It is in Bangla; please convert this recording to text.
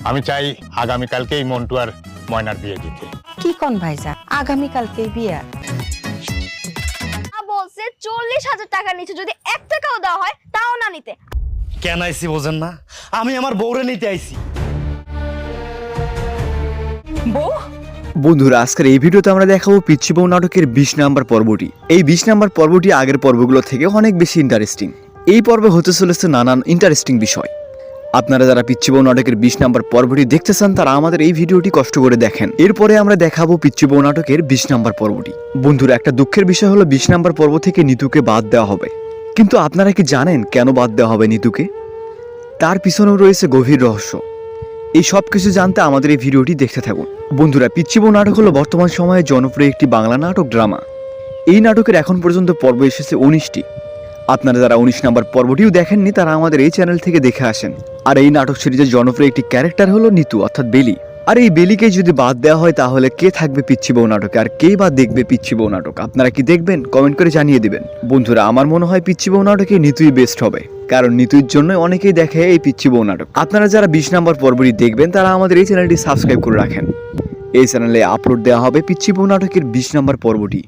আমি চাই আগামীকালকেই মন্টু আর ময়নার বিয়ে দিতে। কি কোন ভাইজান, আগামীকালকে বিয়া? বলছে 40,000 টাকা নিচে যদি 1 টাকাও দেওয়া হয় তাও না নিতে। কেন আইছি বোঝেন না? আমি আমার বউরে নিতে আইছি। বউ? বন্ধুরা, আজকের এই ভিডিওতে আমরা দেখাবো পিচ্চি বউ নাটকের 20 নাম্বার পর্বটি। এই 20 নাম্বার পর্বটি আগের পর্বগুলো থেকে অনেক বেশি ইন্টারেস্টিং। এই পর্বে হতে চলেছে নানান ইন্টারেস্টিং বিষয়। আপনারা যারা পিচ্চি বউ নাটকের 20 নাম্বার পর্বটি দেখতে চান তারা আমাদের এই ভিডিওটি কষ্ট করে দেখেন। এরপরে আমরা দেখাবো পিচ্চি বউ নাটকের 20 নাম্বার পর্বটি। বন্ধুরা, একটা দুঃখের বিষয় হলো 20 নাম্বার পর্ব থেকে নিতুকে বাদ দেওয়া হবে। কিন্তু আপনারা কি জানেন কেন বাদ দেওয়া হবে নিতুকে? তার পিছনেও রয়েছে গভীর রহস্য। এই সব কিছু জানতে আমাদের এই ভিডিওটি দেখতে থাকুন। বন্ধুরা, পিচ্চি বউ নাটক হলো বর্তমান সময়ে জনপ্রিয় একটি বাংলা নাটক ড্রামা। এই নাটকের এখন পর্যন্ত পর্ব এসেছে 19টি। আপনারা যারা 19 নাম্বার পর্বটিও দেখেননি তারা আমাদের এই চ্যানেল থেকে দেখে আসেন। আর এই নাটক সিরিজের জনপ্রিয় একটি ক্যারেক্টার হলো নিতু অর্থাৎ বেলি। আর এই বেলিকে যদি বাদ দেওয়া হয় তাহলে কে থাকবে পিচ্চি বউ নাটকে, আর কে বা দেখবে পিচ্চি বউ নাটক? আপনারা কি দেখবেন? কমেন্ট করে জানিয়ে দিবেন। বন্ধুরা, আমার মনে হয় পিচ্চি বউ নাটকে নিতুই বেস্ট হবে, কারণ নিতুর জন্য অনেকেই দেখে এই পিচ্চি বউ নাটক। আপনারা যারা 20 নাম্বার পর্বটি দেখবেন তারা আমাদের এই চ্যানেলটি সাবস্ক্রাইব করে রাখেন। এই চ্যানেলে আপলোড দেওয়া হবে পিচ্চি বউ নাটকের 20 নাম্বার পর্বটি।